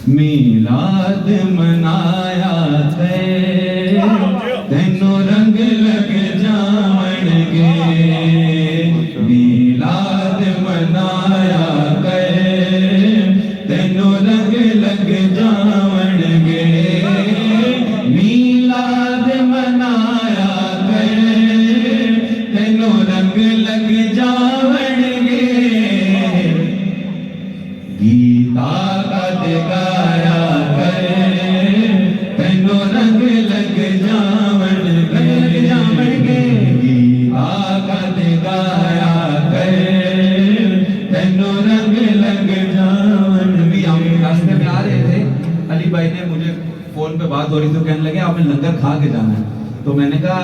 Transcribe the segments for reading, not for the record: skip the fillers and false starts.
मीलाद मनाया तेनों रंग लग जावणगे, मीलाद मनाया तेनों रंग लग जावणगे, मीलाद मनाया तेनों रंग लग जावणगे, गीता गद गाया तेनों रंग लग जावणगे, गीता गद गाया तेनों रंग लग जावणगे। हम रास्ते में आ रहे थे, अली भाई ने मुझे फोन पे बात हो रही तो कहने लगे आपने लंगर खा के जाना है। तो मैंने कहा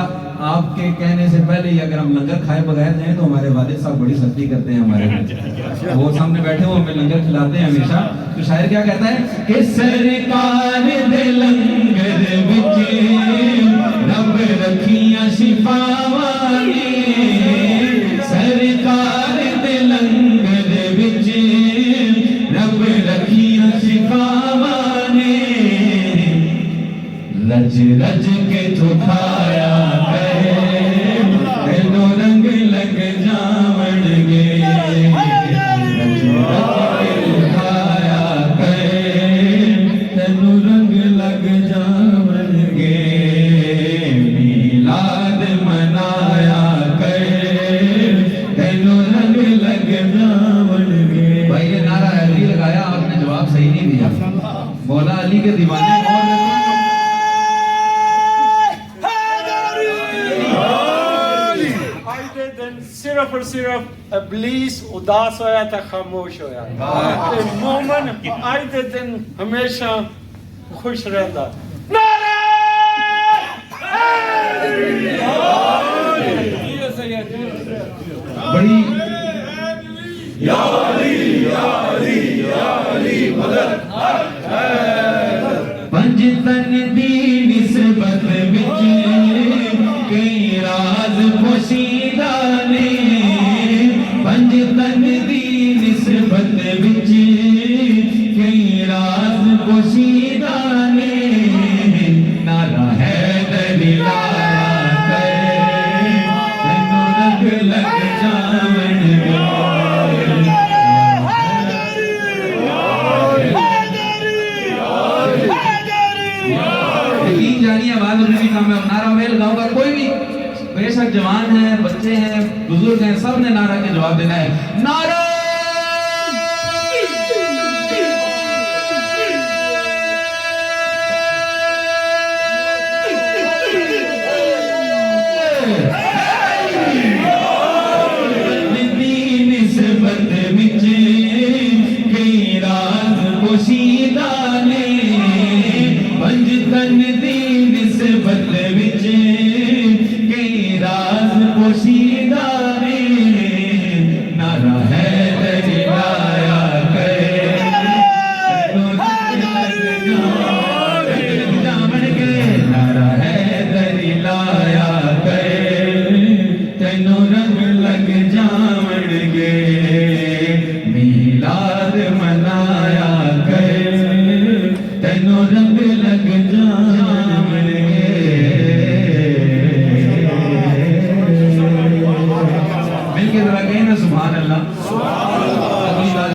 आपके कहने से पहले ही अगर हम लंगर खाए बगैर जाएं तो हमारे वालिद साहब बड़ी सख्ती करते हैं हमारे लिए। वो सामने बैठे हो हमें लंगर खिलाते हैं हमेशा। तो शायर क्या कहता है कि सरकार दे लंगर विच रब रखियां शिफावाने, सरकार दे लंगर विच रब रखियां शिफावाने, रज रज के चुखाया तेनों रंग लग जावणगे, रज रज के चुखाया तेनों रंग लग जावणगे, मीलाद मनाया तेनों रंग लग जावणगे। भाई ये नारा अली लगाया, आपने जवाब सही नहीं दिया। मौला अली के दीवाने सिर्फ और सिर्फ इब्लीस उदास होया था, खामोश होया। मोमन आज के दिन हमेशा खुश रहता। बड़ी पंजतन दी निस्बत विच कई राज पोशीदा ने, पंजतन दी निस्बत विच कई राज पोशीदा ने, नारा है दरिलाया तेनों रंग लग जावणगे, जानी आवाज उन्हें भी काम है। नारा मैं लगाऊंगा, कोई भी बेशक जवान है, बच्चे हैं, बुजुर्ग हैं, सब ने नारा के जवाब देना है। नारा